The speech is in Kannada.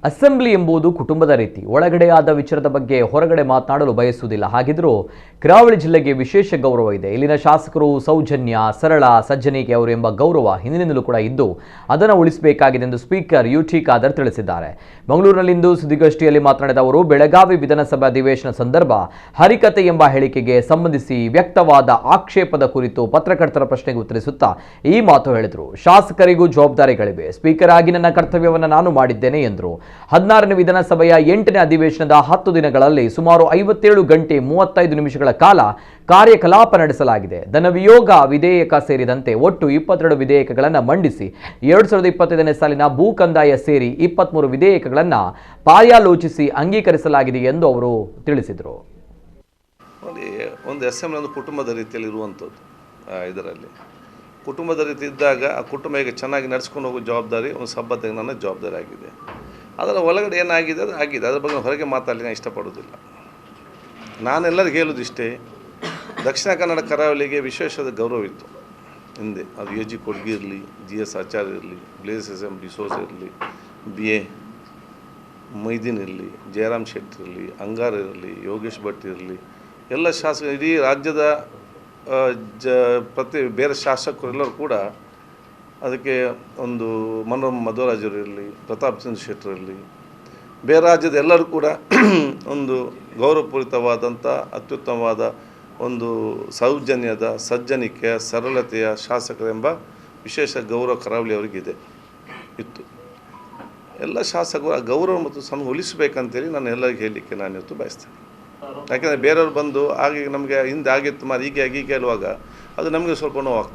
ಅಸೆಂಬ್ಲಿ ಎಂಬುದು ಕುಟುಂಬದ ರೀತಿ. ಒಳಗಡೆಯಾದ ವಿಚಾರದ ಬಗ್ಗೆ ಹೊರಗಡೆ ಮಾತನಾಡಲು ಬಯಸುವುದಿಲ್ಲ. ಹಾಗಿದ್ರೂ ಕರಾವಳಿ ಜಿಲ್ಲೆಗೆ ವಿಶೇಷ ಗೌರವ ಇದೆ. ಇಲ್ಲಿನ ಶಾಸಕರು ಸೌಜನ್ಯ, ಸರಳ, ಸಜ್ಜನಿಕೆ ಅವರು ಎಂಬ ಗೌರವ ಹಿಂದಿನಿಂದಲೂ ಕೂಡ ಇದ್ದು ಅದನ್ನು ಉಳಿಸಬೇಕಾಗಿದೆ ಎಂದು ಸ್ಪೀಕರ್ ಯುಟಿ ಖಾದರ್ ತಿಳಿಸಿದ್ದಾರೆ. ಮಂಗಳೂರಿನಲ್ಲಿಂದು ಸುದ್ದಿಗೋಷ್ಠಿಯಲ್ಲಿ ಮಾತನಾಡಿದ ಅವರು, ಬೆಳಗಾವಿ ವಿಧಾನಸಭಾ ಅಧಿವೇಶನ ಸಂದರ್ಭ ಹರಿಕತೆ ಎಂಬ ಹೇಳಿಕೆಗೆ ಸಂಬಂಧಿಸಿ ವ್ಯಕ್ತವಾದ ಆಕ್ಷೇಪದ ಕುರಿತು ಪತ್ರಕರ್ತರ ಪ್ರಶ್ನೆಗೆ ಉತ್ತರಿಸುತ್ತಾ ಈ ಮಾತು ಹೇಳಿದರು. ಶಾಸಕರಿಗೂ ಜವಾಬ್ದಾರಿಗಳಿವೆ. ಸ್ಪೀಕರ್ ಆಗಿ ನನ್ನ ಕರ್ತವ್ಯವನ್ನು ನಾನು ಮಾಡಿದ್ದೇನೆ ಎಂದರು. 16ನೇ ವಿಧಾನಸಭೆಯ 8ನೇ ಅಧಿವೇಶನದ 10 ದಿನಗಳಲ್ಲಿ ಸುಮಾರು 57 ಗಂಟೆ 35 ನಿಮಿಷಗಳ ಕಾಲ ಕಾರ್ಯಕಲಾಪ ನಡೆಸಲಾಗಿದೆ. ಧನವಿಯೋಗ ವಿಧೇಯಕ ಸೇರಿದಂತೆ ಒಟ್ಟು 22 ವಿಧೇಯಕಗಳನ್ನು ಮಂಡಿಸಿ 2025ನೇ ಸಾಲಿನ ಭೂ ಕಂದಾಯ ಸೇರಿ 23 ವಿಧೇಯಕಗಳನ್ನು ಪರ್ಯಾಲೋಚಿಸಿ ಅಂಗೀಕರಿಸಲಾಗಿದೆ ಎಂದು ಅವರು ತಿಳಿಸಿದರು. ಒಂದು ಅಸೆಂಬ್ಲಿ ಒಂದು ಕುಟುಂಬದ ರೀತಿಯಲ್ಲಿ ಇರುವಂಥದ್ದು. ಇದರಲ್ಲಿ ಕುಟುಂಬದ ರೀತಿ ಇದ್ದಾಗ ಆ ಕುಟುಂಬ ಈಗ ಚೆನ್ನಾಗಿ ನಡೆಸ್ಕೊಂಡು ಹೋಗೋ ಜವಾಬ್ದಾರಿ ಒಂದು ಸಭ್ಯತೆಗೆ ನನ್ನ ಜವಾಬ್ದಾರಿ ಆಗಿದೆ. ಅದರ ಒಳಗಡೆ ಏನಾಗಿದೆ ಅದು ಆಗಿದೆ. ಅದ್ರ ಬಗ್ಗೆ ಹೊರಗೆ ಮಾತಾಡಲಿಕ್ಕೆ ನಾನು ಇಷ್ಟಪಡೋದಿಲ್ಲ. ನಾನೆಲ್ಲರಿಗೂ ಹೇಳೋದು ಇಷ್ಟೇ, ದಕ್ಷಿಣ ಕನ್ನಡ ಕರಾವಳಿಗೆ ವಿಶೇಷವಾದ ಗೌರವ ಇತ್ತು ಹಿಂದೆ. ಅದು ಎ.ಜಿ. ಕೊಡ್ಗಿ ಇರಲಿ, ಜಿ.ಎಸ್. ಆಚಾರ್ಯ ಇರಲಿ, ಬ್ಲೇಸ್ ಎಸ್.ಎಂ. ಡಿಸೋಜ ಇರಲಿ, ಬಿ.ಎ. ಮೊಯ್ದೀನ್ ಇರಲಿ, ಜಯರಾಮ್ ಶೆಟ್ಟಿ ಇರಲಿ, ಅಂಗಾರ ಇರಲಿ, ಯೋಗೇಶ್ ಭಟ್ ಇರಲಿ, ಎಲ್ಲ ಶಾಸಕರು ಇಡೀ ರಾಜ್ಯದ ಬೇರೆ ಶಾಸಕರೆಲ್ಲರೂ ಕೂಡ ಅದಕ್ಕೆ ಒಂದು ಮನೋರಮ ಮಧ್ವರಾಜರು ಇರಲಿ, ಪ್ರತಾಪ್ ಚಂದ್ರ ಶೆಟ್ಟರ್ ಇರಲಿ, ಬೇರೆ ರಾಜ್ಯದ ಎಲ್ಲರೂ ಕೂಡ ಒಂದು ಗೌರವಪೂರಿತವಾದಂಥ ಅತ್ಯುತ್ತಮವಾದ ಒಂದು ಸೌಜನ್ಯದ, ಸಜ್ಜನಿಕೆಯ, ಸರಳತೆಯ ಶಾಸಕರೆಂಬ ವಿಶೇಷ ಗೌರವ ಕರಾವಳಿಯವರಿಗಿದೆ ಇತ್ತು. ಎಲ್ಲ ಶಾಸಕರು ಆ ಗೌರವ ಮತ್ತು ಉಳಿಸಬೇಕಂತೇಳಿ ನಾನು ಎಲ್ಲರಿಗೂ ಹೇಳಲಿಕ್ಕೆ ನಾನು ಇವತ್ತು ಬಯಸ್ತೇನೆ. ಯಾಕೆಂದರೆ ಬೇರೆಯವರು ಬಂದು ಹಾಗೆ ನಮಗೆ ಹಿಂದೆ ಆಗಿತ್ತು ಮಾರು ಹೀಗೆ ಹೇಳುವಾಗ ಅದು ನಮಗೆ ಸ್ವಲ್ಪ ನೋವಾಗ್ತದೆ.